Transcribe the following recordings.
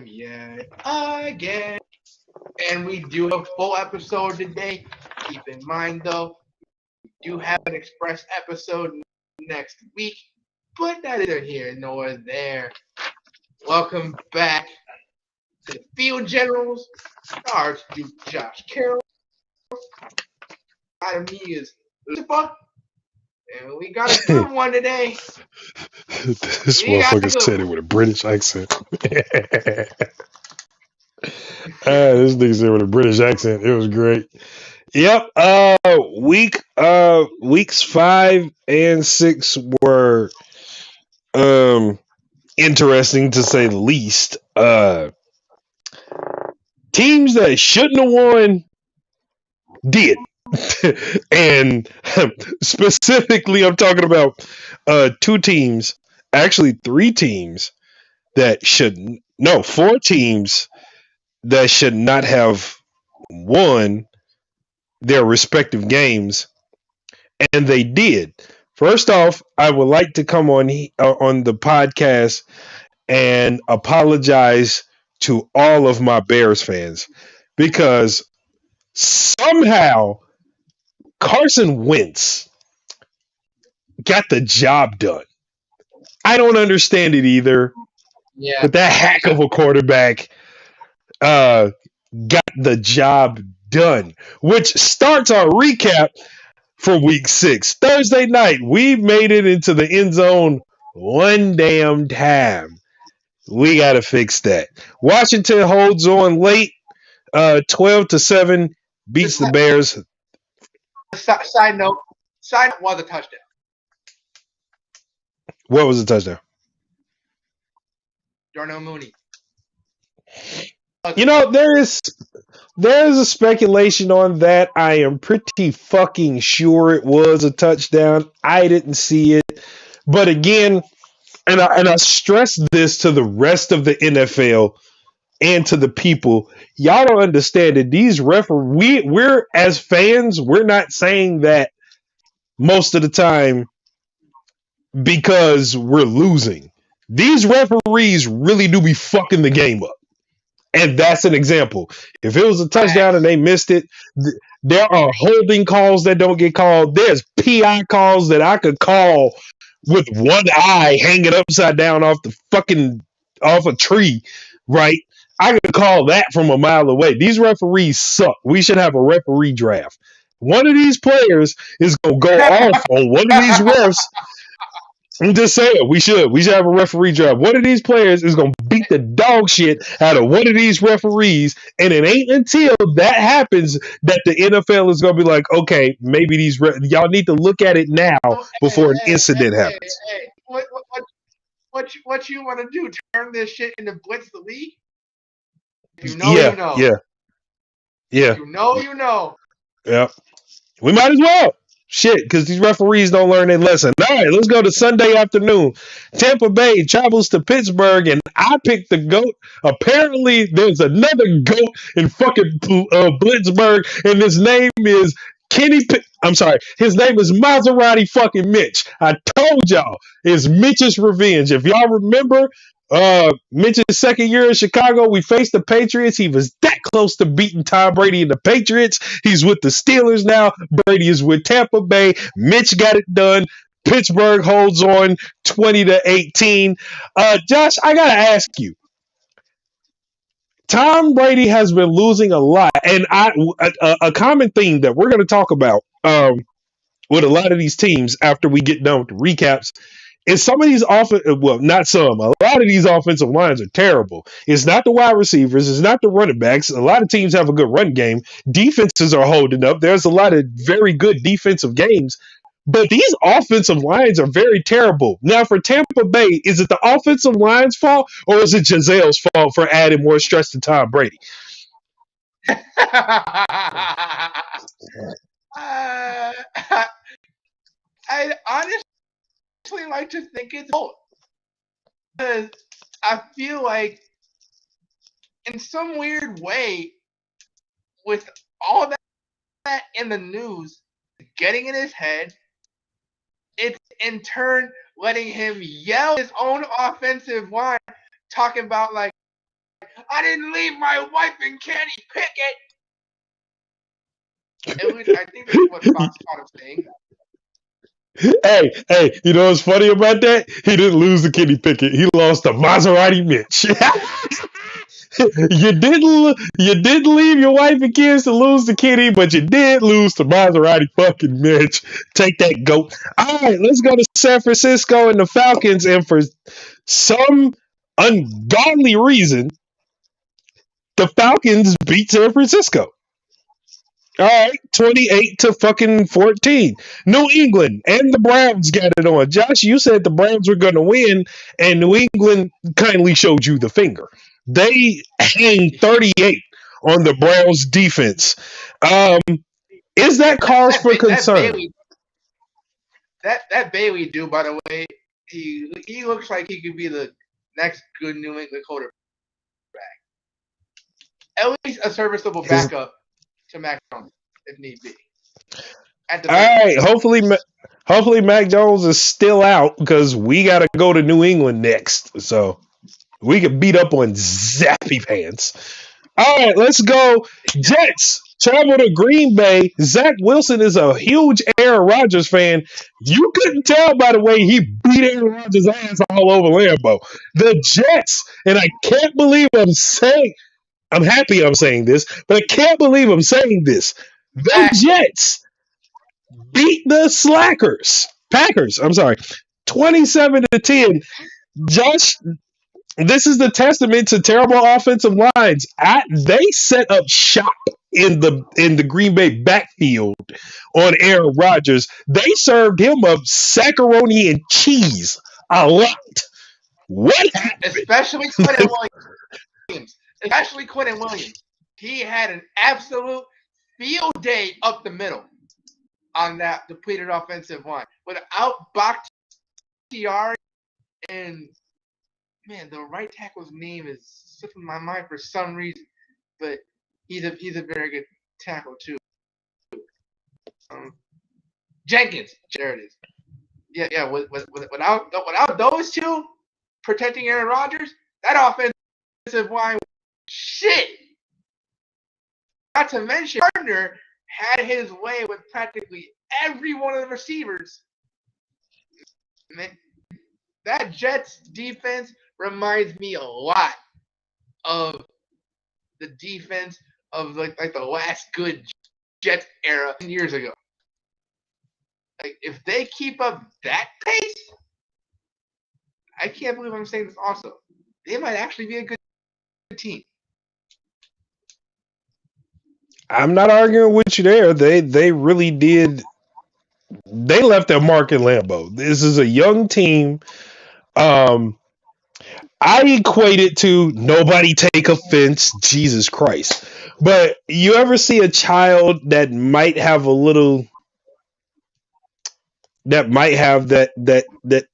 yet again. And we do have a full episode today. Keep in mind, though, we do have an express episode next week, but that is neither here nor there. Welcome back to the Field Generals. Archduke Josh Carroll. Out of me is Lucifer. And we got a good one today. This motherfucker said it with a British accent. This nigga said it with a British accent. It was great. Yep. Weeks 5 and 6 were interesting to say the least. Teams that shouldn't have won did. And specifically, I'm talking about two teams, actually three teams that shouldn't, no, four teams that should not have won their respective games, and they did. First off, I would like to come on the podcast and apologize to all of my Bears fans because somehow Carson Wentz got the job done. I don't understand it either. Yeah. But that hack of a quarterback got the job done, which starts our recap for week 6. Thursday night, we made it into the end zone one damn time. We got to fix that. Washington holds on late, 12-7, beats the Bears. Side note was a touchdown. What was the touchdown? Darnell Mooney. You know, there's a speculation on that. I am pretty fucking sure it was a touchdown. I didn't see it. But again, and I stress this to the rest of the NFL and to the people, y'all don't understand that these we're as fans, we're not saying that most of the time because we're losing. These referees really do be fucking the game up. And that's an example. If it was a touchdown and they missed it, there are holding calls that don't get called. There's PI calls that I could call with one eye hanging upside down off a tree, right? I could call that from a mile away. These referees suck. We should have a referee draft. One of these players is going to go off on one of these refs. I'm just saying, we should have a referee draft. One of these players is going to beat the dog shit out of one of these referees, and it ain't until that happens that the NFL is going to be like, okay, maybe y'all need to look at it now before an incident happens. Hey, what you want to do? Turn this shit into blitz the league? You know. Yeah. You know. Yeah. We might as well. Shit, because these referees don't learn their lesson. All right, let's go to Sunday afternoon. Tampa Bay travels to Pittsburgh, and I picked the GOAT. Apparently, there's another GOAT in fucking Blitzburg, and his name is his name is Maserati fucking Mitch. I told y'all, it's Mitch's revenge. If y'all remember, Mitch's second year in Chicago, we faced the Patriots. He was that close to beating Tom Brady and the Patriots. He's with the Steelers now. Brady is with Tampa Bay. Mitch got it done. Pittsburgh holds on 20-18. Josh, I gotta ask you. Tom Brady has been losing a lot, and a common theme that we're going to talk about with a lot of these teams after we get done with the recaps is some of these not some, a lot of these offensive lines are terrible. It's not the wide receivers, it's not the running backs. A lot of teams have a good run game. Defenses are holding up. There's a lot of very good defensive games. But these offensive lines are very terrible. Now, for Tampa Bay, is it the offensive line's fault or is it Gisele's fault for adding more stress to Tom Brady? I honestly like to think it's both. Because I feel like in some weird way, with all that in the news getting in his head, it's in turn letting him yell his own offensive line, talking about like, I didn't leave my wife in Kenny Pickett. At least I think that's what Fox caught him saying. Hey, you know what's funny about that? He didn't lose to Kenny Pickett. He lost to Maserati Mitch. You didn't leave your wife and kids to lose to Kenny, but you did lose to Maserati fucking Mitch. Take that, goat. All right, let's go to San Francisco and the Falcons, and for some ungodly reason, the Falcons beat San Francisco. All right, 28 to fucking 14. New England and the Browns got it on. Josh, you said the Browns were going to win, and New England kindly showed you the finger. They hang 38 on the Browns defense. Is that cause for concern? That Bailey dude, by the way, he looks like he could be the next good New England quarterback. At least a serviceable backup to Mac Jones, if need be. All right, hopefully Mac Jones is still out because we got to go to New England next, so we can beat up on Zappy Pants. All right, let's go. Jets travel to Green Bay. Zach Wilson is a huge Aaron Rodgers fan. You couldn't tell by the way he beat Aaron Rodgers' ass all over Lambeau. The Jets, and I can't believe I'm happy I'm saying this, but I can't believe I'm saying this. The Jets beat the Packers, 27-10. Josh, this is the testament to terrible offensive lines. They set up shop in the Green Bay backfield on Aaron Rodgers. They served him up macaroni and cheese a lot. What happened? Especially Quentin Williams. He had an absolute field day up the middle on that depleted offensive line. Without Bakhtiari and man, the right tackle's name is slipping my mind for some reason, but he's a very good tackle too. Jenkins, there it is. Yeah. Without those two protecting Aaron Rodgers, that offensive line, shit. Not to mention, Gardner had his way with practically every one of the receivers. Man, that Jets defense reminds me a lot of the defense of like the last good Jets era years ago. Like if they keep up that pace, I can't believe I'm saying this also. They might actually be a good team. I'm not arguing with you there. They really did. They left their mark in Lambeau. This is a young team. I equate it to nobody take offense, Jesus Christ. But you ever see a child that might have that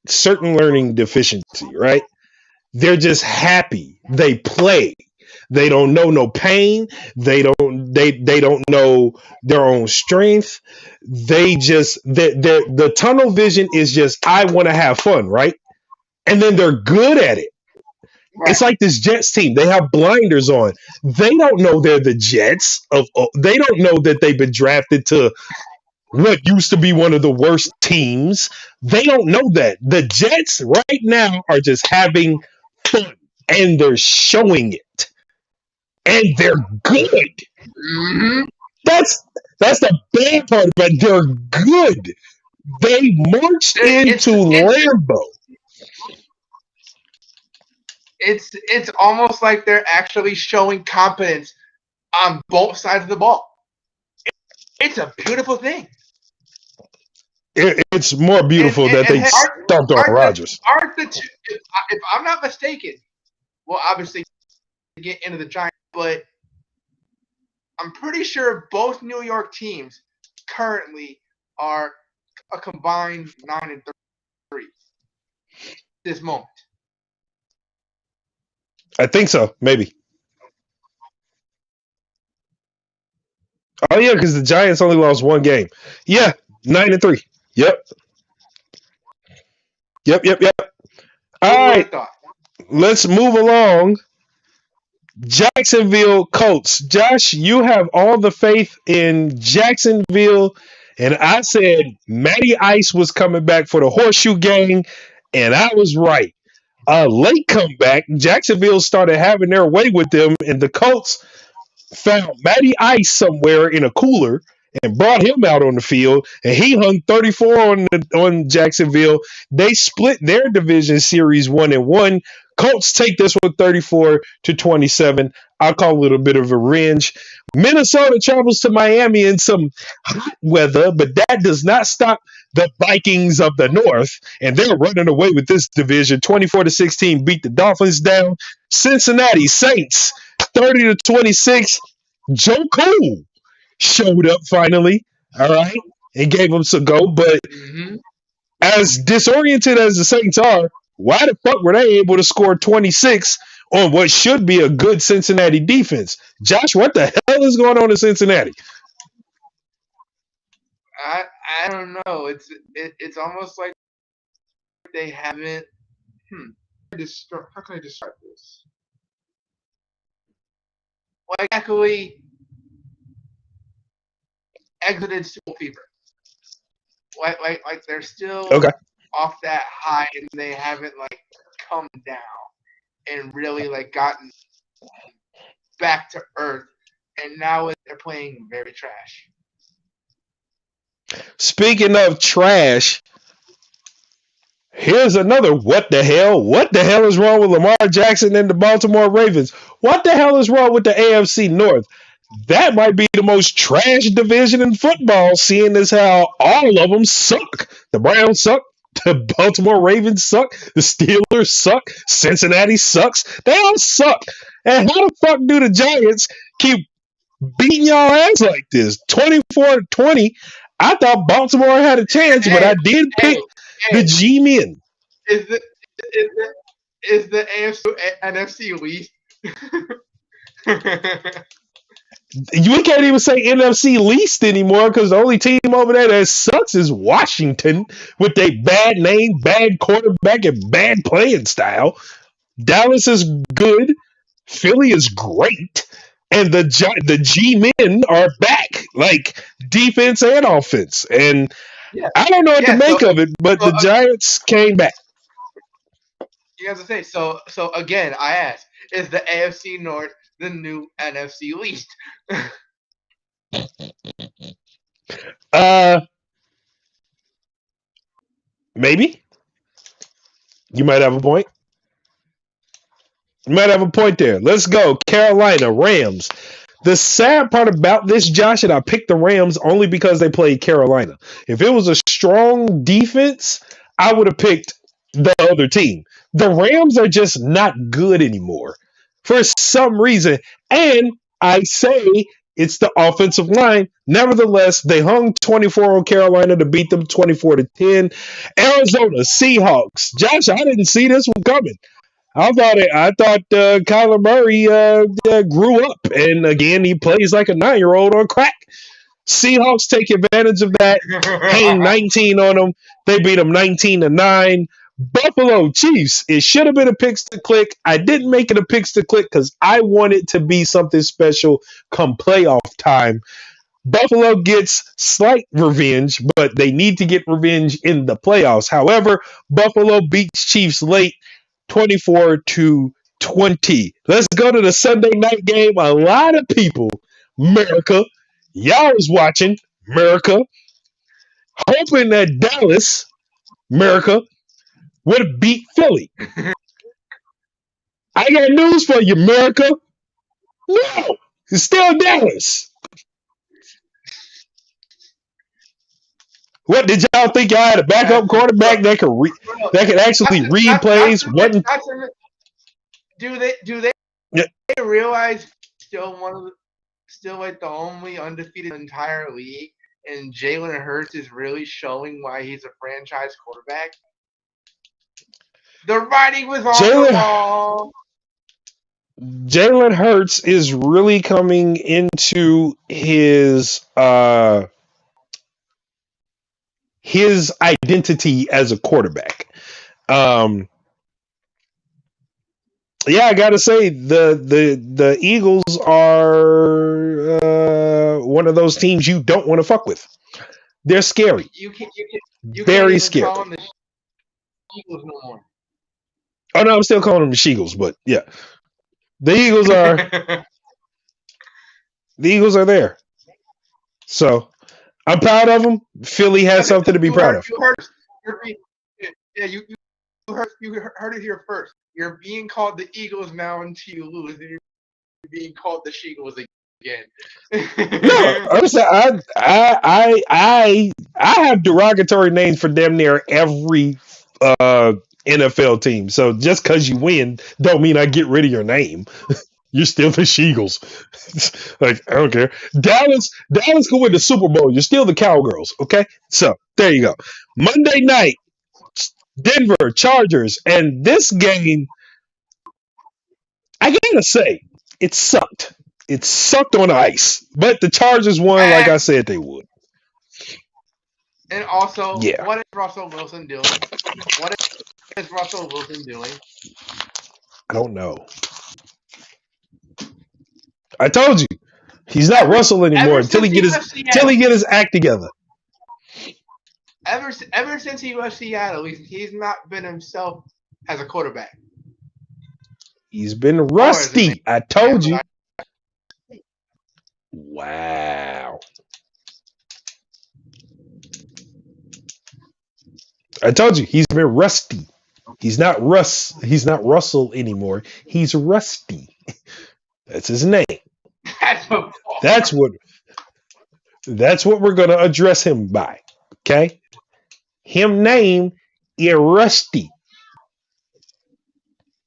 certain learning deficiency, right? They're just happy. They play. They don't know no pain. They don't know their own strength. The tunnel vision is just I want to have fun, right? And then they're good at it. Right. It's like this Jets team. They have blinders on. They don't know they're the Jets. They don't know that they've been drafted to what used to be one of the worst teams. They don't know that. The Jets right now are just having fun, and they're showing it. And they're good. Mm-hmm. That's the bad part, but they're good. They marched into Lambeau. It's almost like they're actually showing competence on both sides of the ball. It's a beautiful thing. It's more beautiful that they stumped on Rodgers. Aren't the two, if I'm not mistaken, well, obviously get into the Giants, but I'm pretty sure both New York teams currently are a combined 9-3 this moment. I think so, maybe. Oh yeah, because the Giants only lost one game. Yeah, 9-3. Yep. All right, let's move along. Jacksonville Colts. Josh, you have all the faith in Jacksonville. And I said Matty Ice was coming back for the horseshoe gang. And I was right. A late comeback. Jacksonville started having their way with them. And the Colts found Matty Ice somewhere in a cooler and brought him out on the field, and he hung 34 on Jacksonville. They split their division series 1-1. Colts take this one 34-27. I'll call it a bit of revenge. Minnesota travels to Miami in some hot weather, but that does not stop the Vikings of the North, and they're running away with this division. 24-16 beat the Dolphins down. Cincinnati Saints 30-26. Joe Cool showed up finally, all right, and gave them some go. But as disoriented as the Saints are, why the fuck were they able to score 26 on what should be a good Cincinnati defense? Josh, what the hell is going on in Cincinnati? I don't know. It's almost like they haven't. How can I describe this? Like actually exited school fever. Like they're still Okay. off that high, and they haven't like come down and really like gotten back to earth. And now they're playing very trash. Speaking of trash, here's another what the hell? What the hell is wrong with Lamar Jackson and the Baltimore Ravens? What the hell is wrong with the AFC North? That might be the most trash division in football, seeing as how all of them suck. The Browns suck. The Baltimore Ravens suck. The Steelers suck. Cincinnati sucks. They all suck. And how the fuck do the Giants keep beating y'all ass like this? 24-20. I thought Baltimore had a chance, but I did pick the G-Men. Is the AFC NFC least? We can't even say NFC least anymore because the only team over there that sucks is Washington with their bad name, bad quarterback, and bad playing style. Dallas is good. Philly is great. And the G-men are back, like defense and offense. And I don't know what to make of it, but the Giants came back. You have to say, so again, I ask, is the AFC North the new NFC least? Maybe. You might have a point. You might have a point there. Let's go. Carolina Rams. The sad part about this, Josh, and I picked the Rams only because they played Carolina. If it was a strong defense, I would have picked the other team. The Rams are just not good anymore for some reason. And I say it's the offensive line. Nevertheless, they hung 24 on Carolina to beat them 24-10. Arizona Seahawks. Josh, I didn't see this one coming. I thought Kyler Murray grew up, and again he plays like a 9-year-old on crack. Seahawks take advantage of that, hang 19 on them. They beat them 19-9. Buffalo Chiefs. It should have been a picks to click. I didn't make it a picks to click because I want it to be something special come playoff time. Buffalo gets slight revenge, but they need to get revenge in the playoffs. However, Buffalo beats Chiefs late. 24-20. Let's go to the Sunday night game. A lot of people, America, y'all was watching, America, hoping that Dallas, America, would beat Philly. I got news for you, America. No, it's still Dallas. What did y'all think? Y'all had a backup quarterback that could actually read plays? Do they realize still like the only undefeated in the entire league, and Jalen Hurts is really showing why he's a franchise quarterback? The writing was on the wall. Jalen Hurts is really coming into his identity as a quarterback. Yeah, I gotta say the Eagles are one of those teams you don't want to fuck with. They're scary, You can't very even scary. call them the Eagles no more. Oh no, I'm still calling them the Eagles, but yeah, the Eagles are the Eagles are there. So I'm proud of them. Philly has something to be proud of. You heard. Yeah, you heard it here first. You're being called the Eagles now until you lose. You're being called the Eagles again. No, I'm saying I have derogatory names for damn near every NFL team. So just because you win, don't mean I get rid of your name. You're still the Eagles. Like I don't care. Dallas can win the Super Bowl. You're still the Cowgirls. Okay, so there you go. Monday night, Denver Chargers, and this game, I gotta say, it sucked. It sucked on ice, but the Chargers won, like I said they would. And also, Yeah, what is Russell Wilson doing? What is Russell Wilson doing? I don't know. I told you, he's not Russell anymore until he get his act together. Ever since he left Seattle, he's not been himself as a quarterback. He's been rusty. I told you. Wow. I told you he's been rusty. He's not Russell anymore. He's Rusty. That's his name. That's what we're gonna address him by. Okay? Him name is Rusty.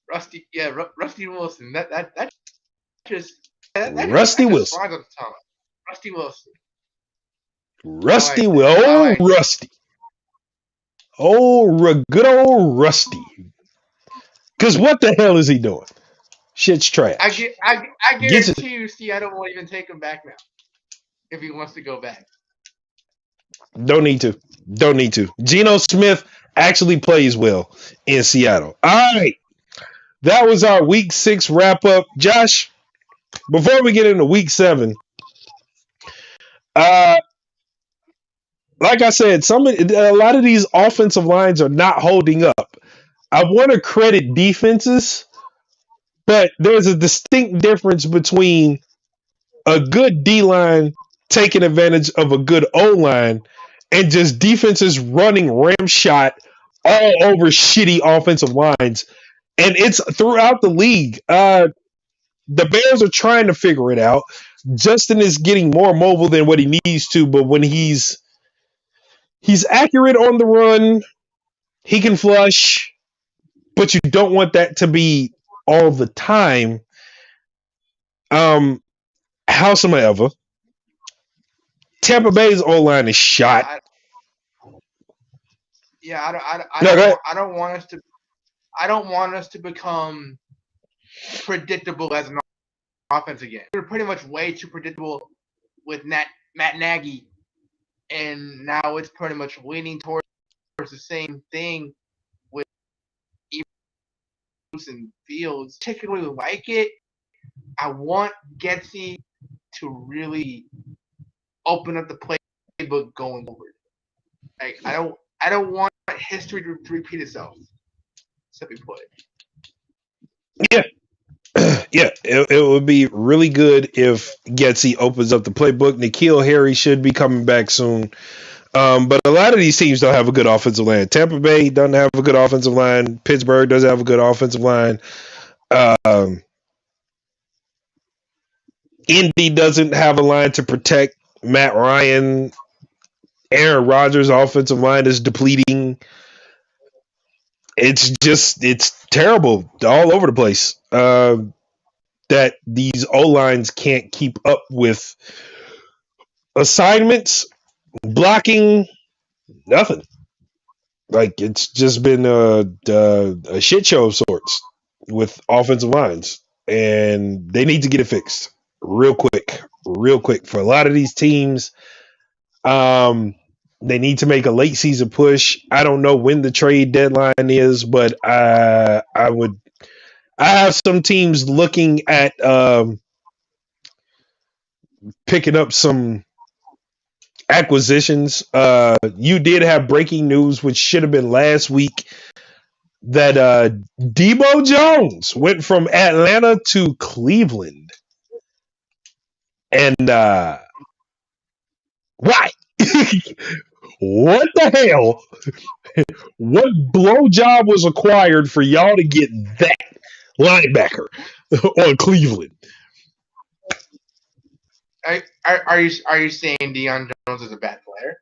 Rusty, yeah, Rusty Wilson. That Rusty Wilson. Rusty Wilson. Rusty Will. Oh, Rusty. Oh, good old Rusty. Because what the hell is he doing? Shit's trash. I guarantee you Seattle won't even take him back now. If he wants to go back. Don't need to. Geno Smith actually plays well in Seattle. All right. That was our week 6 wrap up. Josh, before we get into week 7, like I said, a lot of these offensive lines are not holding up. I want to credit defenses, but there's a distinct difference between a good D line taking advantage of a good O line and just defenses running ramshot all over shitty offensive lines. And it's throughout the league. The Bears are trying to figure it out. Justin is getting more mobile than what he needs to, but when he's accurate on the run, he can flush, but you don't want that to be all the time. Howsoever, Tampa Bay's O-line is shot. I don't want us to become predictable as an offense again. We're pretty much way too predictable with Matt Nagy, and now it's pretty much leaning towards the same thing with Eagles and Fields. Particularly like it. I want Getsy to really open up the playbook going forward. Like I don't want history to repeat itself. Simply put. Yeah. Yeah, it would be really good if Getsy opens up the playbook. N'Keal Harry should be coming back soon. But a lot of these teams don't have a good offensive line. Tampa Bay doesn't have a good offensive line. Pittsburgh doesn't have a good offensive line. Indy doesn't have a line to protect Matt Ryan. Aaron Rodgers' offensive line is depleting. It's terrible all over the place. That these O-lines can't keep up with assignments, blocking, nothing. Like it's just been a shit show of sorts with offensive lines, and they need to get it fixed real quick. For a lot of these teams, they need to make a late season push. I don't know when the trade deadline is, but I I have some teams looking at picking up some acquisitions. You did have breaking news, which should have been last week, that Debo Jones went from Atlanta to Cleveland. And why? What the hell? What blowjob was acquired for y'all to get that linebacker on Cleveland? Are you saying Deion Jones is a bad player?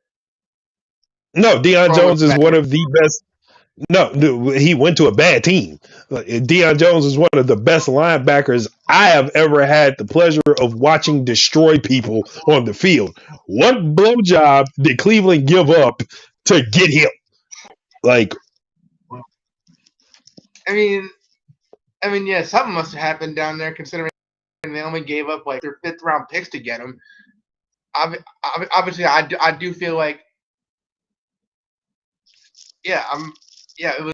No, Deion Jones is one of the best. No, he went to a bad team. Deion Jones is one of the best linebackers I have ever had the pleasure of watching destroy people on the field. What blowjob did Cleveland give up to get him? Like, I mean, yeah, something must have happened down there considering they only gave up like their 5th round picks to get him. Obviously, I do feel like, yeah, it was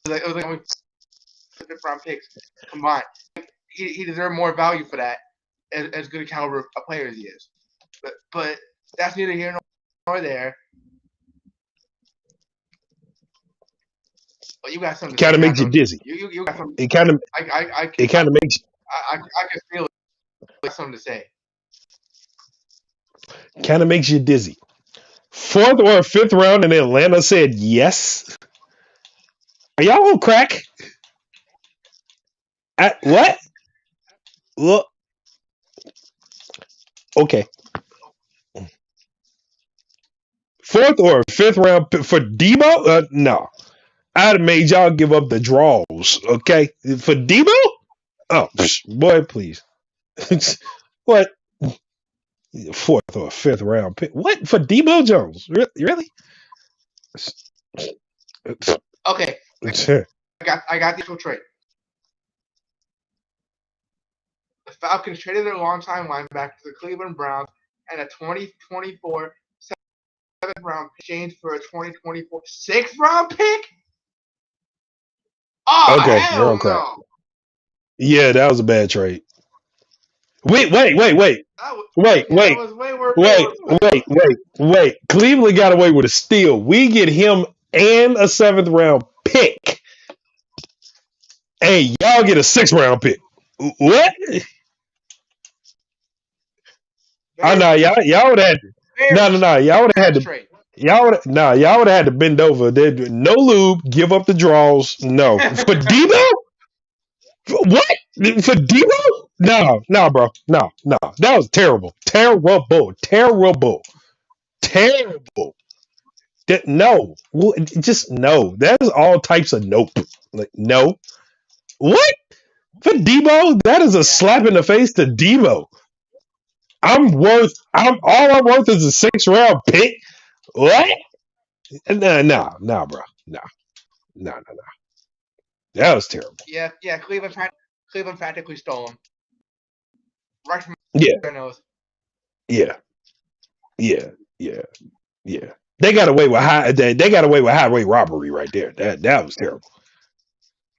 like only 5th round picks combined. He deserved more value for that, as good a caliber a player as he is. But that's neither here nor there. But you got something. Kind of makes you dizzy. You got something. It kind of makes. I can feel it. Something to say. Kind of makes you dizzy. 4th or 5th round, and Atlanta said yes. Are y'all on crack? What? Look. Okay. 4th or 5th round for Debo? No. I'd have made y'all give up the draws. Okay. For Debo? Oh, boy, please. What? 4th or 5th round pick? What? For Debo Jones? Really? Okay. I got the trade. The Falcons traded their longtime linebacker to the Cleveland Browns and a 2024 7th round exchange for a 2024 6th round pick. Oh, okay, hell no. Yeah, that was a bad trade. Wait. Cleveland got away with a steal. We get him and a 7th round pick. Hey, y'all get a 6th round pick. What? Oh no, y'all would have had to. No. Y'all would have had to. Y'all would have had to bend over. No lube. Give up the draws. No. For Debo? What? For Debo? No, bro. No. That was terrible. Terrible. No. Just no. That's all types of nope. Like, no. What? For Debo? That is a slap in the face to Debo. All I'm worth is a 6th round pick. What? No, bro. No. That was terrible. Yeah. Cleveland practically stole him. Right from their nose. Yeah. They got away with highway robbery right there. That was terrible.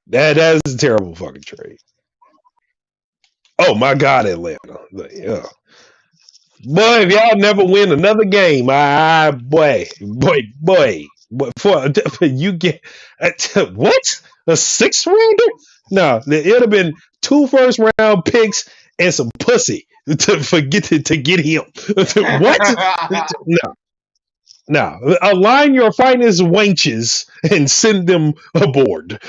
That is a terrible fucking trade. Oh my God, Atlanta. Yeah. Boy, if y'all never win another game, boy, for you get what? A 6th rounder? No, it'd have been 2 first round picks and some pussy to get him. What? No. Align your finest wenches and send them aboard,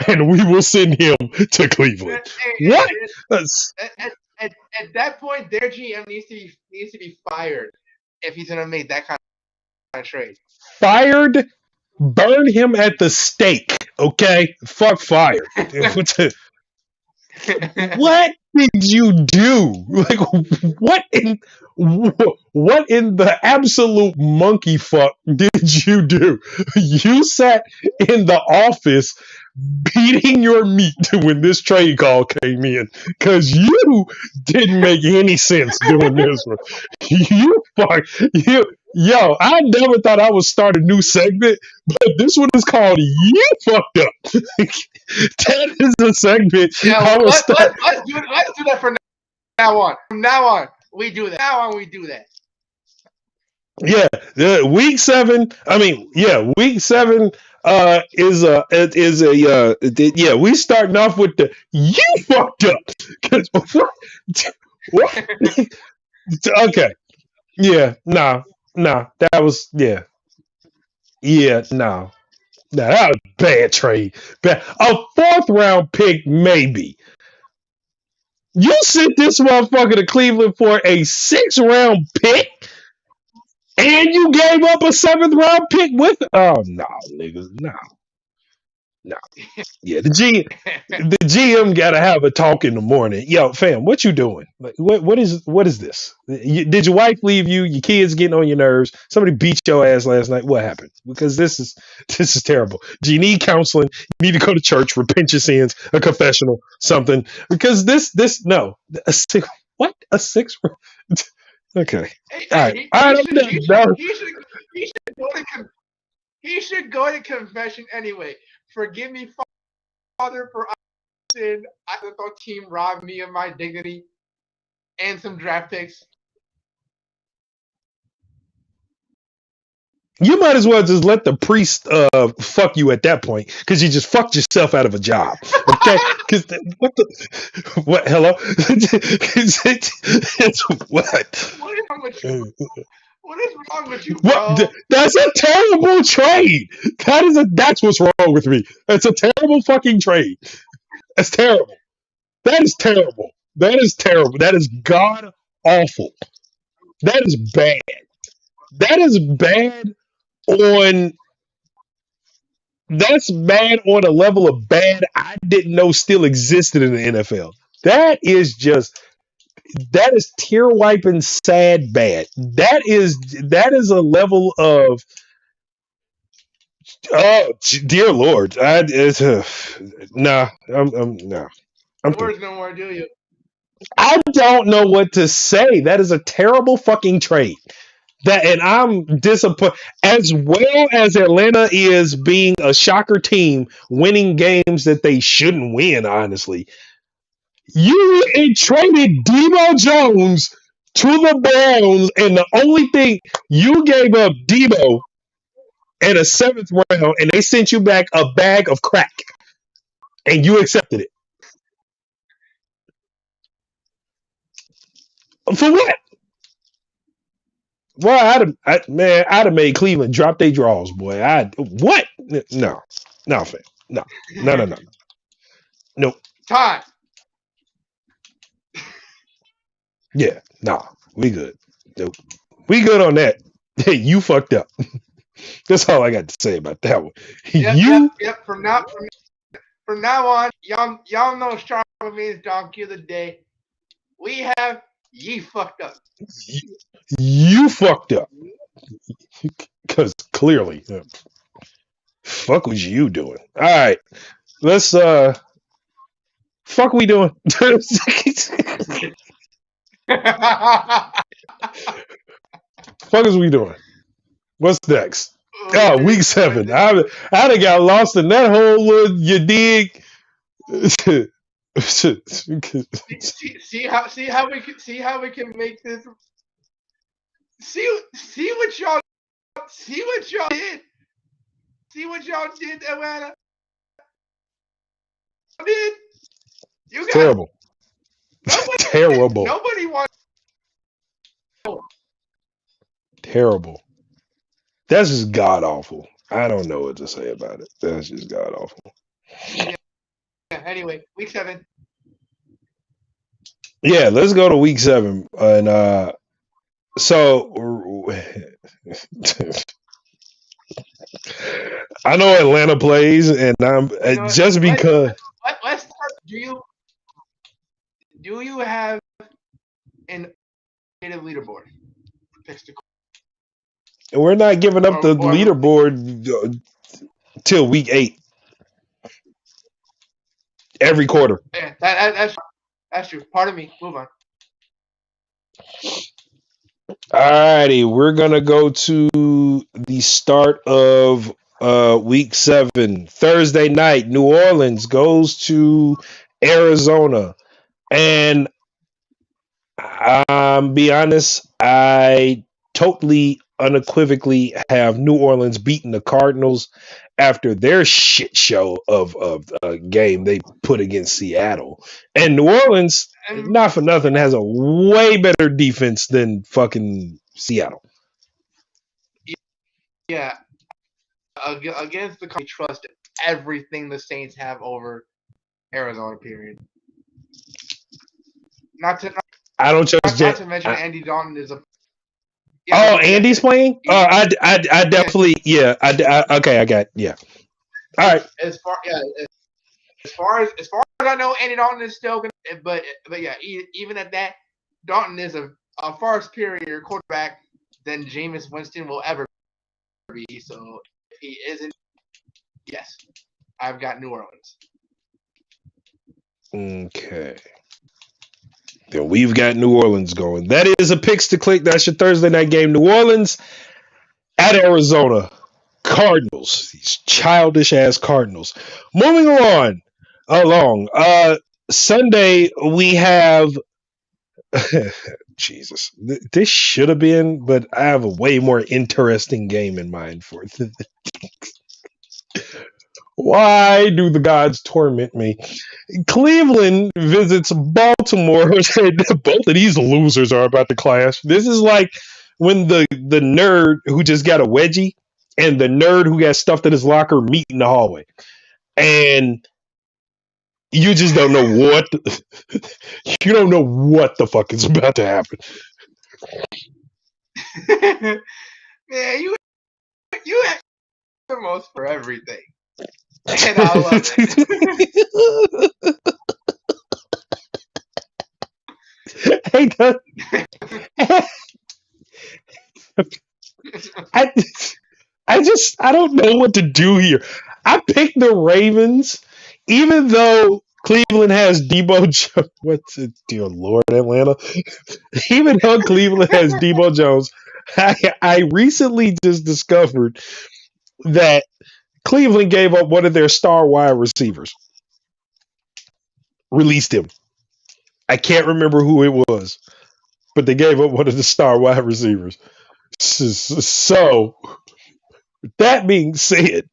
and we will send him to Cleveland. What? At that point, their GM needs to be fired if he's gonna make that kind of trade. Fired? Burn him at the stake, okay? Fuck fired. What did you do? Like, what in the absolute monkey fuck did you do? You sat in the office beating your meat when this trade call came in because you didn't make any sense doing this one. Yo, I never thought I would start a new segment, but this one is called "You Fucked Up." That is a segment Yeah, I will start. let's do that from now on. From now on, we do that. Now on, we do that. Yeah, week 7. I mean, yeah, week 7 yeah, we starting off with the "You Fucked Up." 'Cause what? Okay, yeah, that was no. Nah, that was a bad trade. A fourth round pick, maybe. You sent this motherfucker to Cleveland for a 6th round pick, and you gave up a 7th round pick with. Oh no, niggas, no. Yeah, the GM gotta have a talk in the morning. Yo, fam, what you doing? Like, what is this? Did your wife leave you? Your kids getting on your nerves? Somebody beat your ass last night. What happened? Because this is terrible. Do you need counseling? You need to go to church, repent your sins, a confessional, something. Because this no a six what a 6. Okay, all right, He, all he right. should I'm he done. should No. he should go to he should go to confession anyway. Forgive me, Father, for I sin. I let the team rob me of my dignity and some draft picks. You might as well just let the priest fuck you at that point, because you just fucked yourself out of a job. Okay? Because what the what? Hello? It's what? What is wrong with you? What is wrong with you, What? bro? That's a terrible trade. That's what's wrong with me. That's a terrible fucking trade. That's terrible. That is terrible. That is terrible. That is god awful. That is bad. That is bad on That's bad on a level of bad I didn't know still existed in the NFL. That is tear wiping sad bad. That is a level of oh dear Lord. Nah. I'm nah. I'm through. Words no more, do you? I don't know what to say. That is a terrible fucking trade. And I'm disappointed. As well as Atlanta is being a shocker team, winning games that they shouldn't win, honestly. You traded Debo Jones to the Browns, and the only thing you gave up Debo in a 7th round, and they sent you back a bag of crack, and you accepted it. For what? Well, I'd have made Cleveland drop their draws, boy. What? No, no, fam, no. Nope. Todd. Yeah, nah, we good. Nope. We good on that. Hey, you fucked up. That's all I got to say about that one. Yep. From now on, y'all know Charlotte means donkey of the day. We have ye fucked up. you fucked up. Because clearly, fuck was you doing? All right, let's fuck we doing? Fuck is we doing? What's next? Oh, week 7. I'd have got lost in that whole little, you dig? see how we can make this. See what y'all did. See what y'all did, Atlanta. Did you guys? Terrible. Terrible. Nobody wants. Terrible. That's just god awful. I don't know what to say about it. That's just god awful. Yeah. Anyway, week 7. Yeah, let's go to week 7. And so I know Atlanta plays, and I'm just because. Let's start. Do you have an native leaderboard? And we're not giving up the leaderboard till week 8. Every quarter. Yeah, that's true. Pardon me. Move on. Alrighty, we're gonna go to the start of week 7. Thursday night, New Orleans goes to Arizona. And be honest, I totally unequivocally have New Orleans beating the Cardinals after their shit show of a game they put against Seattle. And New Orleans, And not for nothing, has a way better defense than fucking Seattle. yeah, against the company, trust everything the Saints have over Arizona. Period. Not to I don't trust not Jet. to mention Andy Dalton is a Oh, Andy's playing. he, I yeah. definitely yeah. Okay. I got yeah. All right. As far as I know, Andy Dalton is still gonna. But yeah, even at that, Dalton is a far superior quarterback than Jameis Winston will ever be. So if he isn't, yes, I've got New Orleans. Okay. Then we've got New Orleans going. That is a picks to click. That's your Thursday night game. New Orleans at Arizona. Cardinals. These childish ass Cardinals. Moving along. Sunday we have Jesus. This should have been, but I have a way more interesting game in mind for it. Why do the gods torment me? Cleveland visits Baltimore. Both of these losers are about to clash. This is like when the nerd who just got a wedgie and the nerd who got stuffed in his locker meet in the hallway, and you just don't know what you don't know what the fuck is about to happen. Man, you have the most for everything, and I love it. Hey, I, I don't know what to do here. I picked the Ravens, even though Cleveland has Debo. What's it, dear Lord, Atlanta? Even though Cleveland has Debo Jones, I recently just discovered that Cleveland gave up one of their star wide receivers, released him. I can't remember who it was, but they gave up one of the star wide receivers. So, that being said,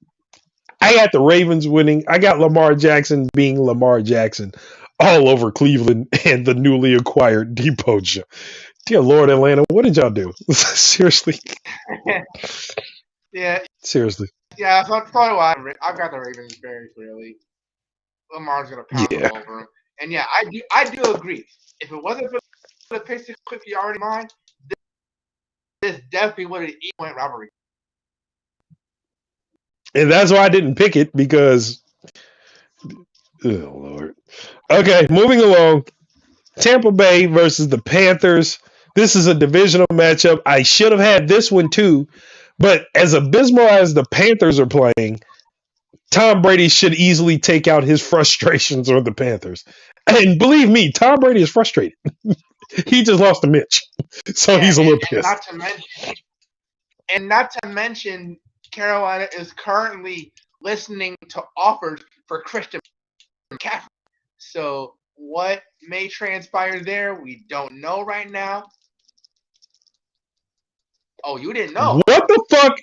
I got the Ravens winning. I got Lamar Jackson being Lamar Jackson all over Cleveland and the newly acquired Depot. Dear Lord, Atlanta, what did y'all do? Seriously, Yeah, seriously. yeah. So why I've got the Ravens very clearly. Lamar's gonna pound Yeah. all over him, and yeah, I do agree. If it wasn't for the picks quick you already mind, this definitely would have went robbery. And that's why I didn't pick it because, oh Lord. Okay, moving along. Tampa Bay versus the Panthers. This is a divisional matchup. I should have had this one too, but as abysmal as the Panthers are playing, Tom Brady should easily take out his frustrations on the Panthers. And believe me, Tom Brady is frustrated. He just lost to Mitch, so Yeah, he's a little and pissed. not to mention, Carolina is currently listening to offers for Christian McCaffrey. So what may transpire there, we don't know right now. Oh, you didn't know? What the fuck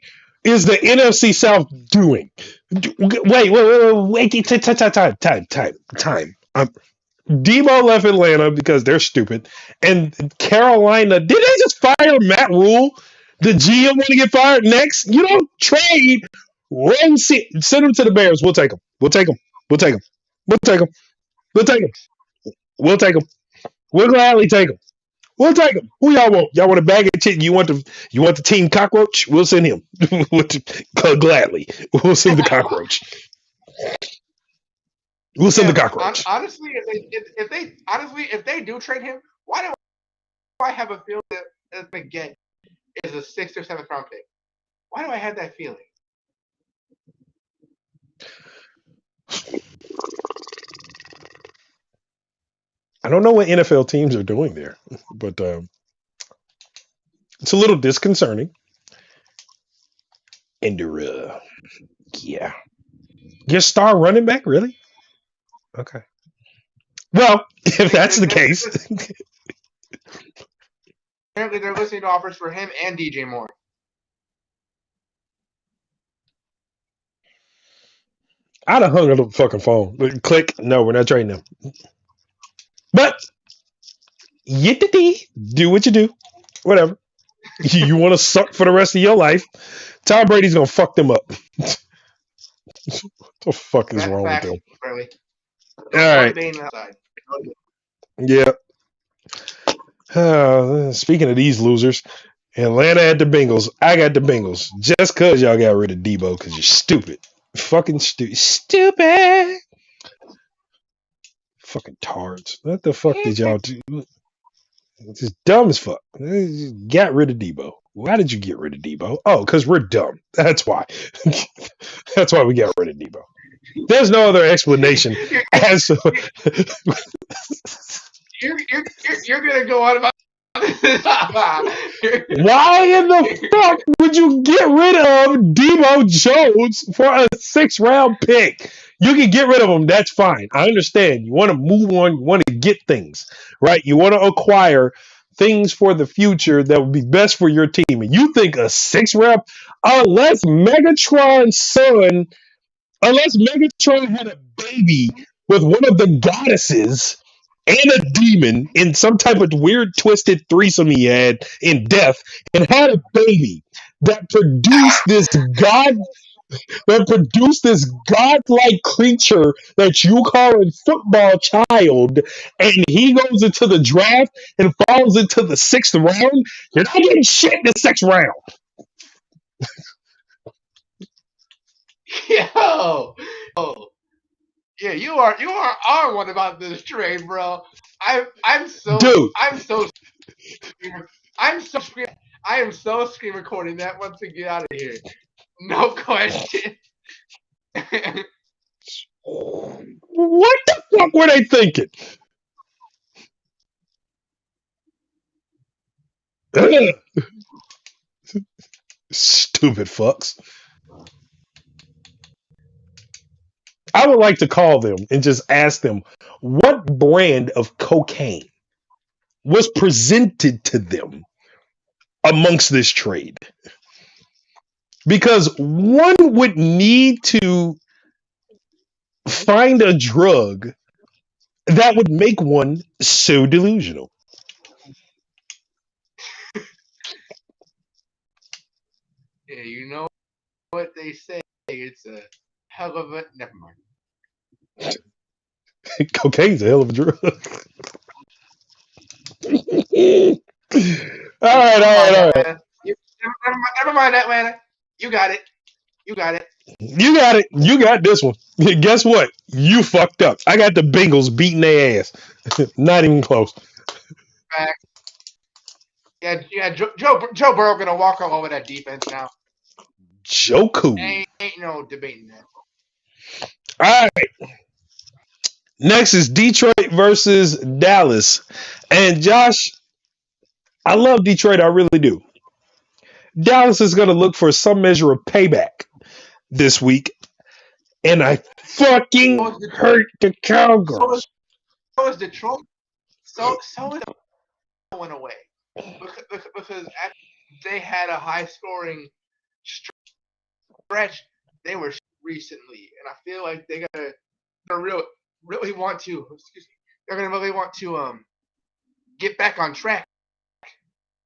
is the NFC South doing? Wait. Time. Debo left Atlanta because they're stupid. And Carolina, did they just fire Matt Rule? The GM want to get fired next? You don't trade. Send him to the Bears. We'll take him. We'll take him. We'll take him. We'll take him. We'll take him. We'll take him. We'll gladly take him. We'll take him. Who y'all want? Y'all want a bag of chicken? You want the team cockroach? We'll send him. Gladly. We'll send the cockroach. We'll send the cockroach. Honestly, if they do trade him, why do I have a feeling that McGinn is a 6th or 7th round pick? Why do I have that feeling? I don't know what NFL teams are doing there, but It's a little disconcerting. And yeah. Your star running back, really? Okay. Well, if that's the case, Apparently, they're listening to offers for him and DJ Moore. I'd have hung up the fucking phone. Click. No, we're not trading them. But do what you do. Whatever. You want to suck for the rest of your life. Tom Brady's gonna fuck them up. What the fuck is wrong with them? Really. All right. Yeah. Speaking of these losers, Atlanta at the Bengals. I got the Bengals just because y'all got rid of Debo because you're stupid. Fucking stupid. Fucking tards. What the fuck did y'all do? It's just dumb as fuck. Got rid of Debo. Why did you get rid of Debo? Oh, because we're dumb. That's why. That's why we got rid of Debo. There's no other explanation. As you're gonna go on about why in the fuck would you get rid of Debo Jones for a 6th-round pick? You can get rid of him. That's fine. I understand. You want to move on. You want to get things, right? You want to acquire things for the future that would be best for your team. And you think a 6th-round, unless Megatron had a baby with one of the goddesses and a demon in some type of weird twisted threesome he had in death and had a baby that produced this godlike creature that you call a football child, and he goes into the draft and falls into the 6th round, you're not getting shit in the 6th round. Yo. Yeah, you are on one about this trade, bro. I am so screen recording that once we get out of here. No question. What the fuck were they thinking? Stupid fucks. I would like to call them and just ask them what brand of cocaine was presented to them amongst this trade. Because one would need to find a drug that would make one so delusional. Yeah, you know what they say. It's a hell of a... Never mind. Cocaine's a hell of a drug. All right. Never mind, Atlanta. You got it. You got this one. Guess what? You fucked up. I got the Bengals beating their ass. Not even close. Fact. Yeah. Joe Burrow gonna walk all over that defense now. Joku. Ain't no debating that. All right. Next is Detroit versus Dallas. And Josh, I love Detroit. I really do. Dallas is going to look for some measure of payback this week. And I fucking hurt the Cowgirls. So is Detroit. So is went away. Because they had a high-scoring stretch. They were recently. And I feel like they're going to really want to, they're going to really want to get back on track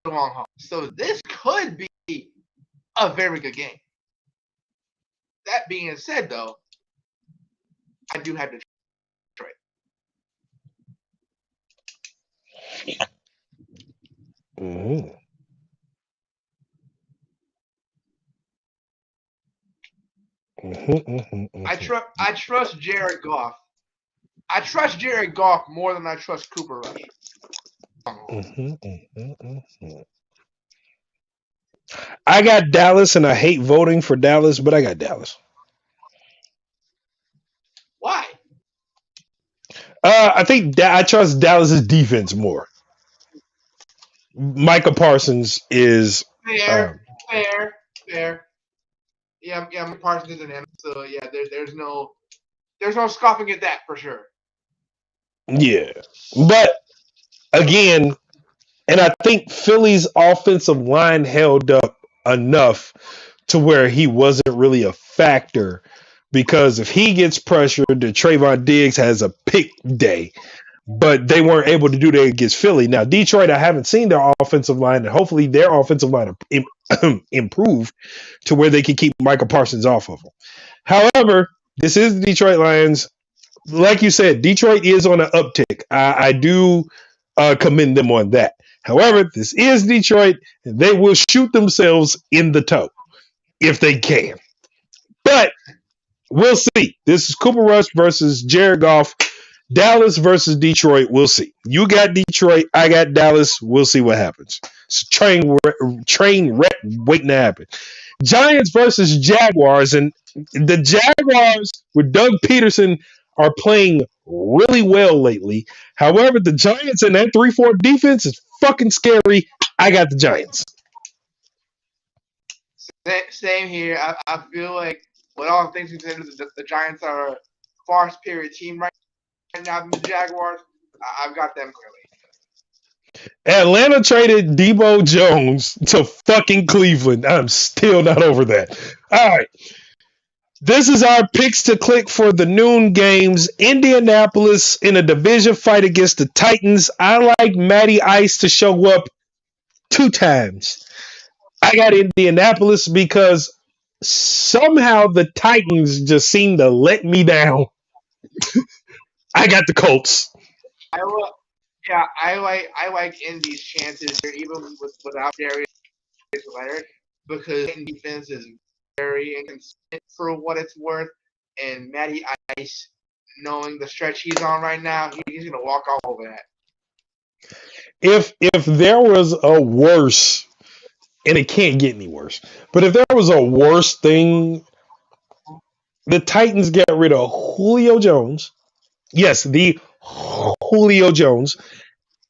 for the long haul. So this could be a very good game. That being said, though, I do have Detroit. Mm-hmm. I trust Jared Goff. I trust Jared Goff more than I trust Cooper Rush. I got Dallas, and I hate voting for Dallas, but I got Dallas. Why? I think I trust Dallas's defense more. Micah Parsons is. Fair, fair. Yeah. Parsons is an M. So yeah, there's no scoffing at that for sure. Yeah, but again, and I think Philly's offensive line held up enough to where he wasn't really a factor. Because if he gets pressured, the Trayvon Diggs has a pick day. But they weren't able to do that against Philly. Now, Detroit, I haven't seen their offensive line, and hopefully their offensive line improved to where they can keep Michael Parsons off of them. However, this is the Detroit Lions. Like you said, Detroit is on an uptick. I do commend them on that. However, this is Detroit, and they will shoot themselves in the toe if they can. But we'll see. This is Cooper Rush versus Jared Goff. Dallas versus Detroit. We'll see. You got Detroit. I got Dallas. We'll see what happens. It's a train wreck waiting to happen. Giants versus Jaguars. And the Jaguars with Doug Peterson are playing really well lately. However, the Giants and that 3-4 defense is fucking scary. I got the Giants. Same here. I feel like, with all things considered, the Giants are a far superior team right now than the Jaguars. I've got them clearly. Atlanta traded Debo Jones to fucking Cleveland. I'm still not over that. All right. This is our picks to click for the noon games. Indianapolis in a division fight against the Titans. I like Matty Ice to show up 2 times. I got Indianapolis because somehow the Titans just seem to let me down. I got the Colts. I like Indy's chances here, even without Darius Leonard, because defense is very inconsistent for what it's worth, and Matty Ice, knowing the stretch he's on right now, he's gonna walk all over that. If there was a worse, and it can't get any worse, but if there was a worse thing, the Titans get rid of Julio Jones. Yes, the Julio Jones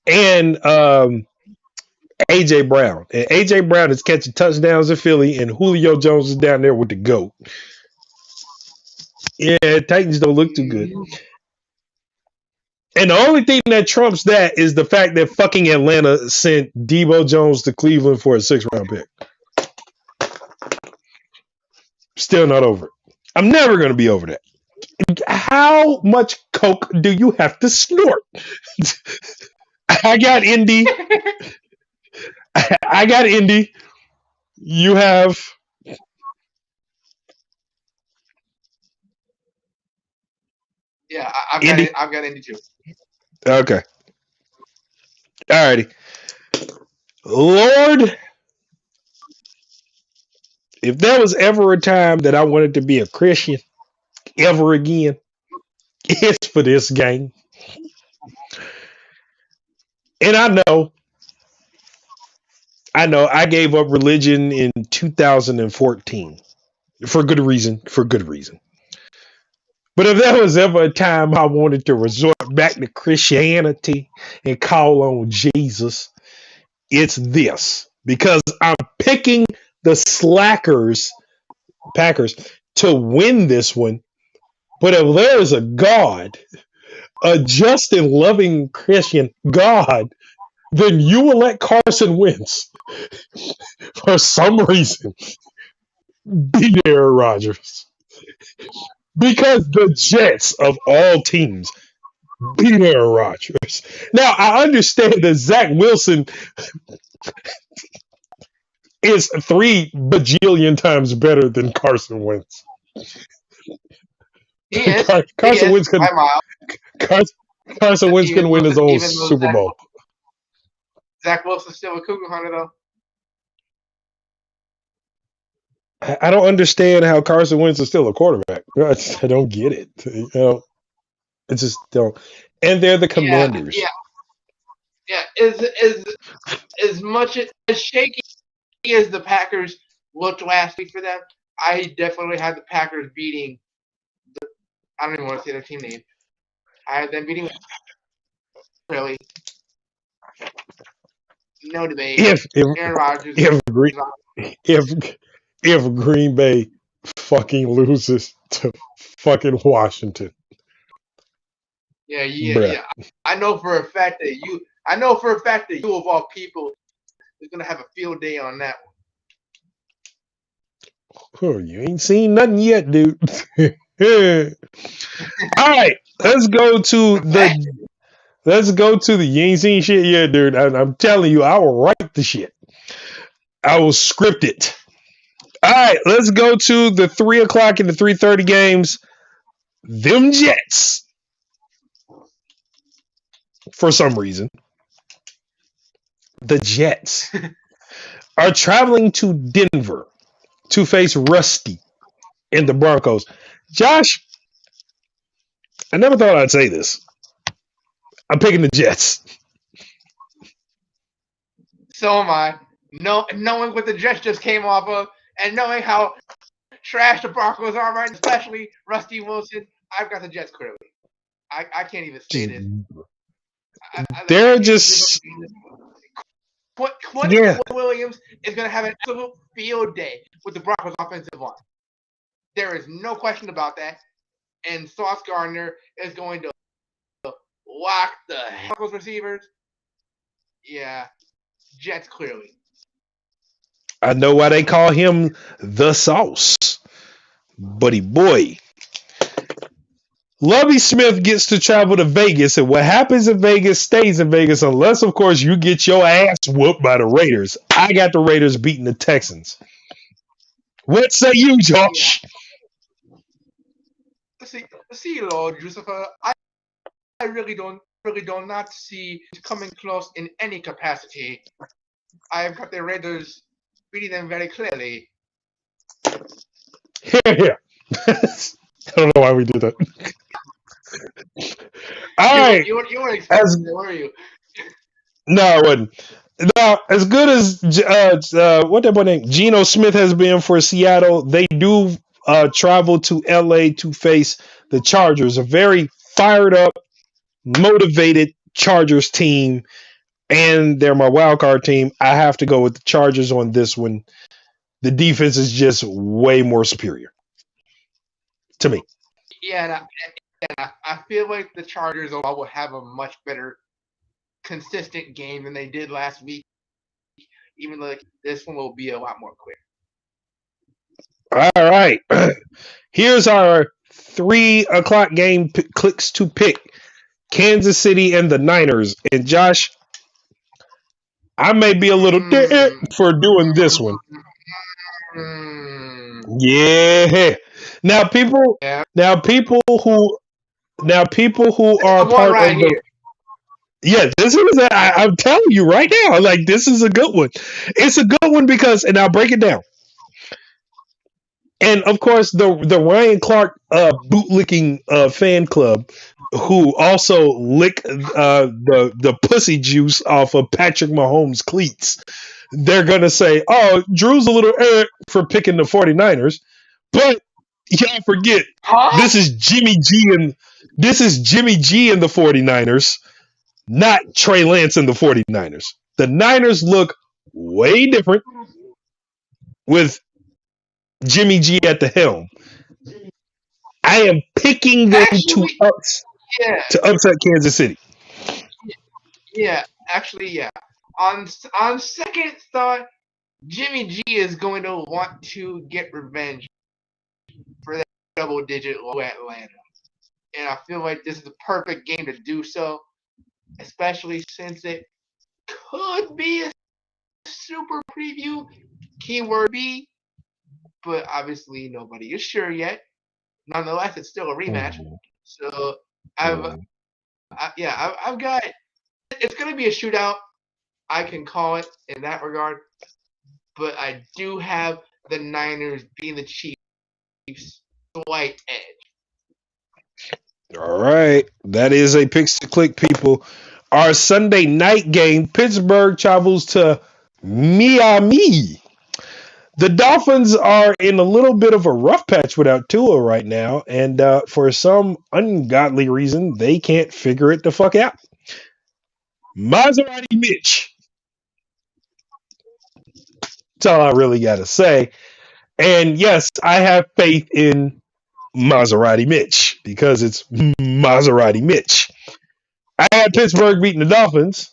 and AJ Brown. And AJ Brown is catching touchdowns in Philly, and Julio Jones is down there with the GOAT. Yeah, Titans don't look too good. And the only thing that trumps that is the fact that fucking Atlanta sent Debo Jones to Cleveland for a 6th-round pick. Still not over it. I'm never going to be over that. How much coke do you have to snort? I got Indy. I got Indy. You have. Yeah, I've got Indy too. Okay. Alrighty. Lord, if there was ever a time that I wanted to be a Christian ever again, it's for this game. And I gave up religion in 2014 for good reason. But if there was ever a time I wanted to resort back to Christianity and call on Jesus, it's this. Because I'm picking the Packers, to win this one. But if there is a God, a just and loving Christian God, then you will let Carson Wentz, for some reason, beat Aaron Rodgers. Because the Jets, of all teams, beat Aaron Rodgers. Now, I understand that Zach Wilson is 3 bajillion times better than Carson Wentz. He is. Carson Wentz couldn't win his own Super Bowl. Zach Wilson's still a Cougar hunter, though. I don't understand how Carson Wentz is still a quarterback. I don't get it. It's just don't. And they're the Commanders. Yeah. As much as shaky as the Packers looked last week for them, I definitely had the Packers beating. I don't even want to say their team name. I had them beating. Really, no debate. If if Aaron Rodgers. if Green if if Green Bay fucking loses to fucking Washington, bruh. Yeah. I know for a fact that you of all people is gonna have a field day on that one. Oh, you ain't seen nothing yet, dude. All right, let's go to the you ain't seen shit yet, dude. I'm telling you, I will write the shit. I will script it. All right, let's go to the 3 o'clock and the 3:30 games. Them Jets, for some reason, the Jets are traveling to Denver to face Rusty and the Broncos. Josh, I never thought I'd say this. I'm picking the Jets. So am I. Knowing what the Jets just came off of, and knowing how trash the Broncos are right, especially Rusty Wilson, I've got the Jets clearly. I can't even say this. They're just Quentin Williams is going to have an absolute field day with the Broncos offensive line. There is no question about that. And Sauce Gardner is going to lock the Broncos receivers. Yeah, Jets clearly. I know why they call him the Sauce, buddy boy. Lovie Smith gets to travel to Vegas, and what happens in Vegas stays in Vegas, unless, of course, you get your ass whooped by the Raiders. I got the Raiders beating the Texans. What say you, Josh? Yeah. See, Lord Lucifer, I really do not see coming close in any capacity. I've got the Raiders beating them very clearly. Yeah. I don't know why we did that. All right. You weren't expecting it, were you? No, I wasn't. Now, as good as what that boy name Geno Smith has been for Seattle, they do travel to LA to face the Chargers, a very fired up, motivated Chargers team, and they're my wild card team. I have to go with the Chargers on this one. The defense is just way more superior to me. Yeah, and I feel like the Chargers will have a much better consistent game than they did last week. Even though this one will be a lot more clear. All right. Here's our 3 o'clock game clicks to pick. Kansas City and the Niners. And Josh, I may be a little for doing this one. Yeah. Now people who are part of the yeah, this is I'm telling you right now, like this is a good one. It's a good one because, and I'll break it down. And of course, the Ryan Clark bootlicking fan club, who also lick the pussy juice off of Patrick Mahomes' cleats, they're gonna say, "Oh, Drew's a little for picking the 49ers," but y'all forget this is Jimmy G and the 49ers, not Trey Lance and the 49ers. The Niners look way different with Jimmy G at the helm. I am picking them to upset Kansas City. Yeah, actually, yeah. On second thought, Jimmy G is going to want to get revenge for that double-digit low Atlanta. And I feel like this is the perfect game to do so, especially since it could be a super preview, keyword B, but obviously nobody is sure yet. Nonetheless, it's still a rematch. So I've got it's going to be a shootout. I can call it in that regard, but I do have the Niners being the Chiefs slight edge. All right, that is a picks to click, people. Our Sunday night game, Pittsburgh travels to Miami. The Dolphins are in a little bit of a rough patch without Tua right now, and for some ungodly reason, they can't figure it the fuck out. Maserati Mitch That's all I really got to say. And yes, I have faith in Maserati Mitch because it's Maserati Mitch. I had Pittsburgh beating the Dolphins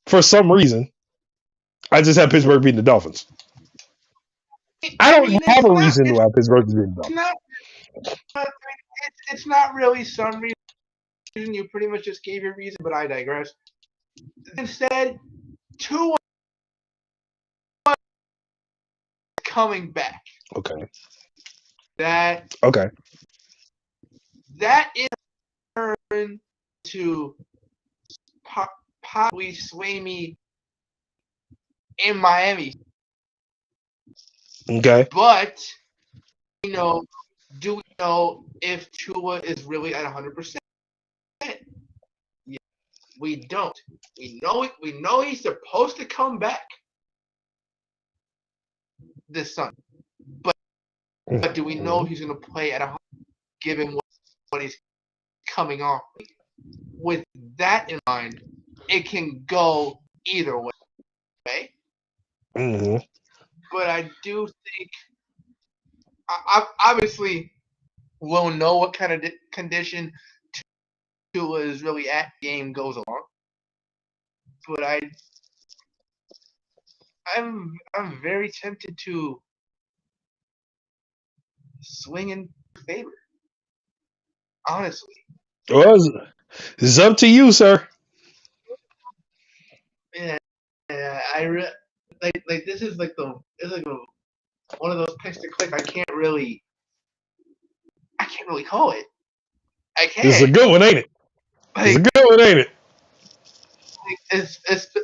for some reason. I just have Pittsburgh beating the Dolphins. I I don't mean, have it's a not. reason why Pittsburgh is beating the It's Dolphins. not. It's not really some reason. You pretty much just gave your reason, but I digress. Instead, Tua coming back. Okay. That Okay. is turn to possibly sway me in Miami. Okay. But do we know if Tua is really at 100%? Yeah, we don't. We know he's supposed to come back this Sunday, but do we know he's going to play at 100% given what he's coming off? With that in mind, it can go either way. Mm-hmm. But I do think, obviously, we'll know what kind of condition Tua is really at. Game goes along, but I'm very tempted to swing in favor. Honestly, Well, it's up to you, sir. yeah, like this is like one of those picks to click. I can't really call it. I It's a can't. good one, ain't it? It's a Like, good one, ain't it?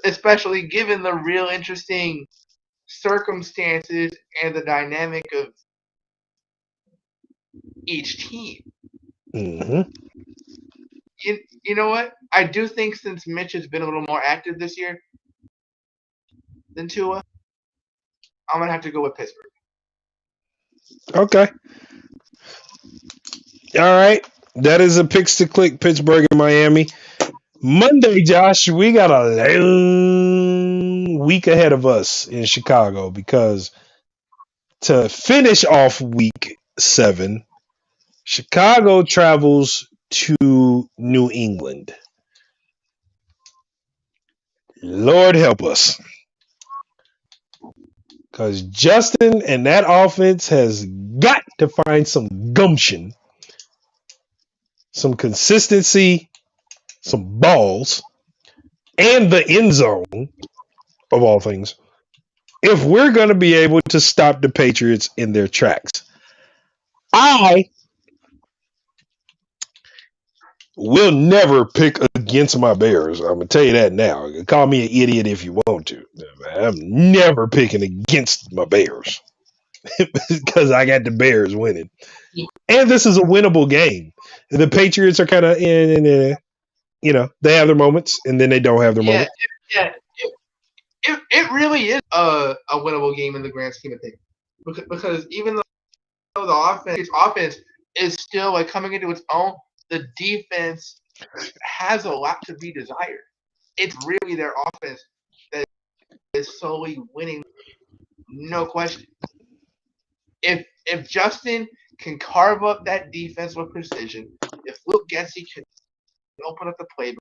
especially given the real interesting circumstances and the dynamic of each team. Mm-hmm. You know what? I do think since Mitch has been a little more active this year than Tua, I'm gonna have to go with Pittsburgh. Okay. All right. That is a picks to click Pittsburgh and Miami. Monday, Josh, we got a long week ahead of us in Chicago because to finish off week 7, Chicago travels to New England. Lord help us. Because Justin and that offense has got to find some gumption, some consistency, some balls, and the end zone, of all things, if we're going to be able to stop the Patriots in their tracks. I will never pick against my Bears. I'm going to tell you that now. Call me an idiot if you want to. I'm never picking against my Bears because I got the Bears winning. And this is a winnable game. The Patriots are kind of they have their moments and then they don't have their Yeah, moments. yeah. It really is a winnable game in the grand scheme of things. Because even though the offense is still like coming into its own, the defense has a lot to be desired. It's really their offense that is solely winning, no question. If Justin can carve up that defense with precision, if Luke Getsy can open up the playbook,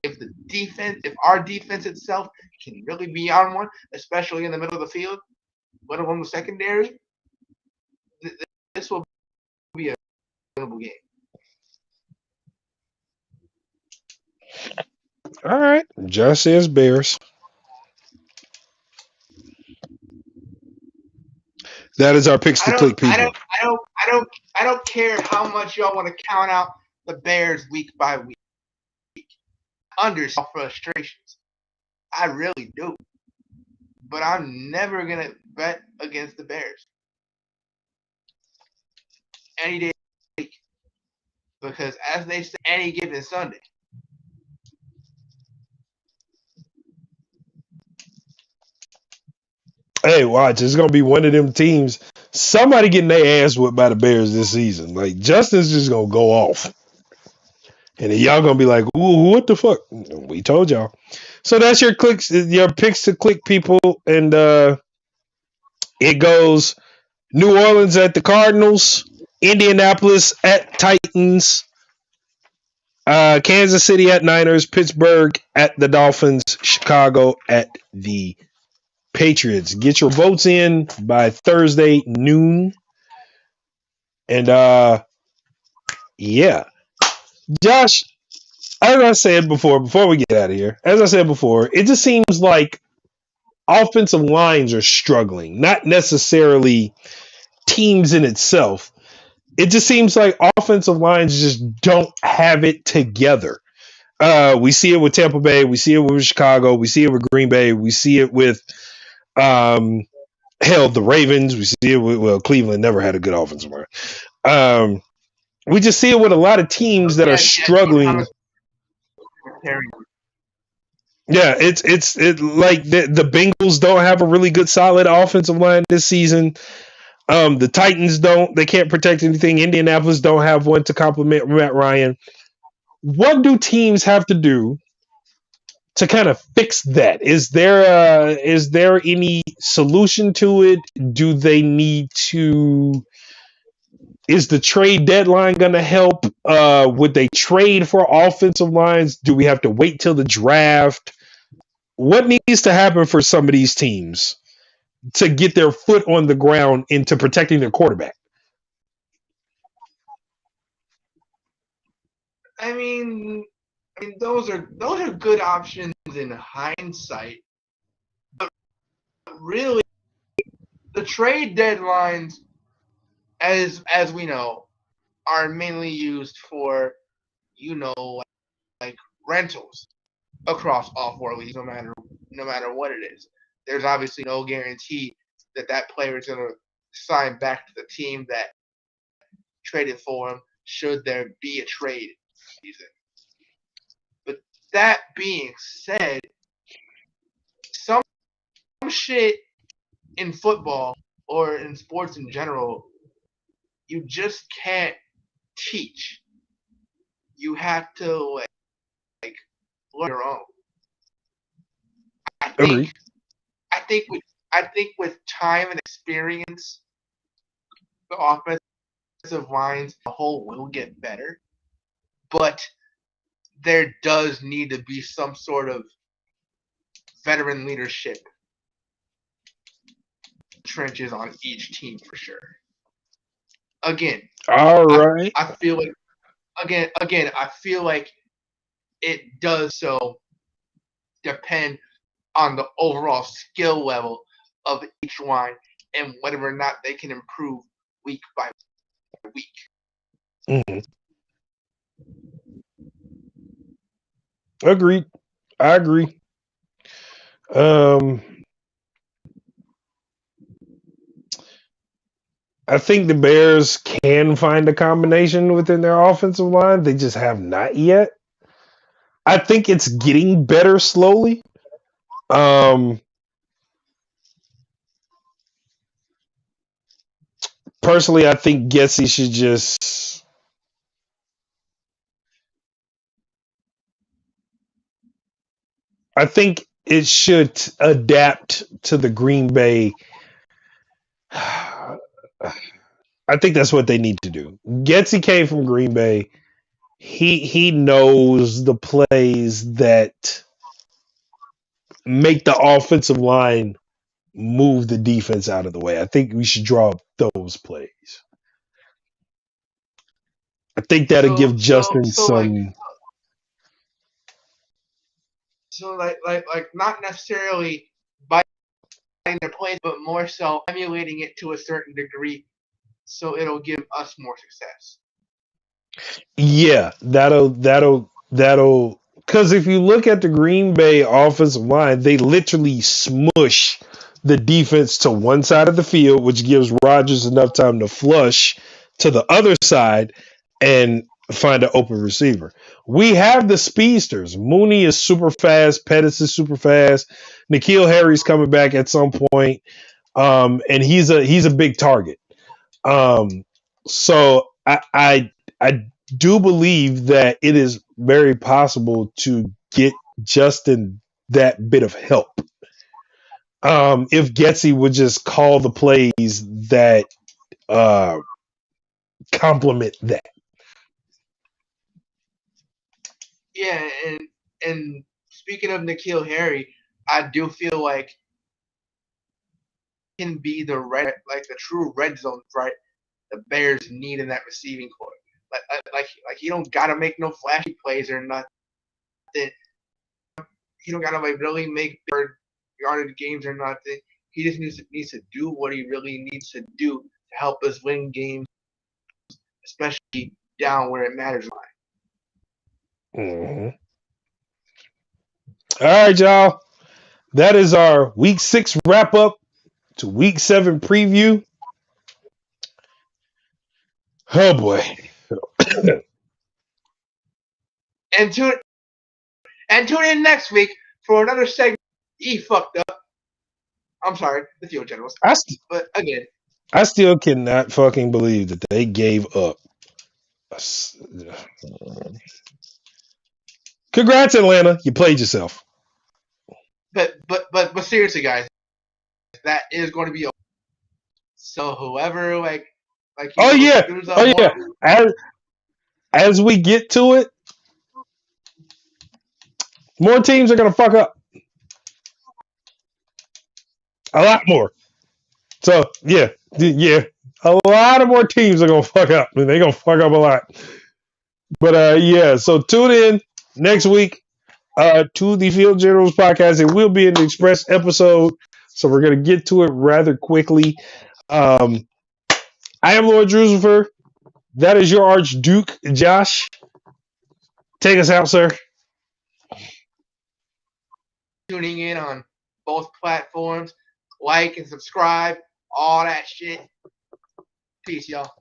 if our defense itself can really be on one, especially in the middle of the field, let alone the secondary, this will be a winnable game. All right. Josh says Bears. That is our picks to click, people. I don't care how much y'all want to count out the Bears week by week. Understand frustrations. I really do. But I'm never gonna bet against the Bears. Any day of the week. Because as they say, any given Sunday. Hey, watch. It's going to be one of them teams. Somebody getting their ass whipped by the Bears this season. Like, Justin's just going to go off. And then y'all going to be like, ooh, what the fuck? We told y'all. So that's your picks to click, people. And It goes New Orleans at the Cardinals, Indianapolis at Titans, Kansas City at Niners, Pittsburgh at the Dolphins, Chicago at the Patriots. Get your votes in by Thursday noon. And yeah. Josh, as I said before we get out of here, as I said before, it just seems like offensive lines are struggling, not necessarily teams in itself. It just seems like offensive lines just don't have it together. We see it with Tampa Bay, we see it with Chicago, we see it with Green Bay, we see it with um, the Ravens, we see it with Cleveland. Never had a good offensive line. We just see it with a lot of teams that are struggling. Yeah, it's like the Bengals don't have a really good solid offensive line this season. The Titans don't. They can't protect anything. Indianapolis don't have one to complement Matt Ryan. What do teams have to do to kind of fix that? Is there any solution to it? Do they need to? Is the trade deadline going to help? Would they trade for offensive lines? Do we have to wait till the draft? What needs to happen for some of these teams to get their foot on the ground into protecting their quarterback? I mean, those are good options in hindsight, but really, the trade deadlines, as we know, are mainly used for, like rentals across all four leagues, no matter what it is. There's obviously no guarantee that player is going to sign back to the team that traded for him should there be a trade season. But that being said, some shit in football or in sports in general, you just can't teach. You have to learn your own. Agreed. I think with time and experience, the offensive lines, the whole will get better. But there does need to be some sort of veteran leadership trenches on each team for sure. Again, all right. I feel like I feel like it does so depend on the overall skill level of each line and whether or not they can improve week by week. Mm-hmm. Agreed. I agree. I think the Bears can find a combination within their offensive line. They just have not yet. I think it's getting better slowly. Personally, I think Getsy should just. I think it should adapt to the Green Bay. I think that's what they need to do. Getsy came from Green Bay. He knows the plays that make the offensive line move the defense out of the way. I think we should draw up those plays. I think that'll give Justin some. Like not necessarily by the plays, but more so emulating it to a certain degree, so it'll give us more success. Yeah, that'll. Because if you look at the Green Bay offensive line, they literally smush the defense to one side of the field, which gives Rodgers enough time to flush to the other side and find an open receiver. We have the speedsters. Mooney is super fast. Pettis is super fast. N'Keal Harry's coming back at some point, and he's a big target. So I do believe that it is very possible to get Justin that bit of help. if Getsy would just call the plays that complement that. Yeah, and speaking of N'Keal Harry, I do feel like he can be the true red zone threat the Bears need in that receiving core. Like he don't gotta make no flashy plays or nothing. He don't gotta really make yardage games or nothing. He just needs to do what he really needs to do to help us win games, especially down where it matters. Mm-hmm. All right, y'all. That is our week 6 wrap up to week 7 preview. Oh boy. And tune in next week for another segment. He fucked up. I'm sorry, the Field Generals. But again, I still cannot fucking believe that they gave up. Congrats, Atlanta. You played yourself. But seriously, guys, that is going to be. So whoever Oh yeah. Oh yeah. As we get to it, more teams are gonna fuck up. A lot more. So yeah. A lot of more teams are gonna fuck up. I mean, they're gonna fuck up a lot. But yeah, so tune in next week to the Field Generals podcast. It will be an express episode, so we're gonna get to it rather quickly. I am Lord Drusifer. That is your Archduke, Josh. Take us out, sir. Tuning in on both platforms, like and subscribe, all that shit. Peace, y'all.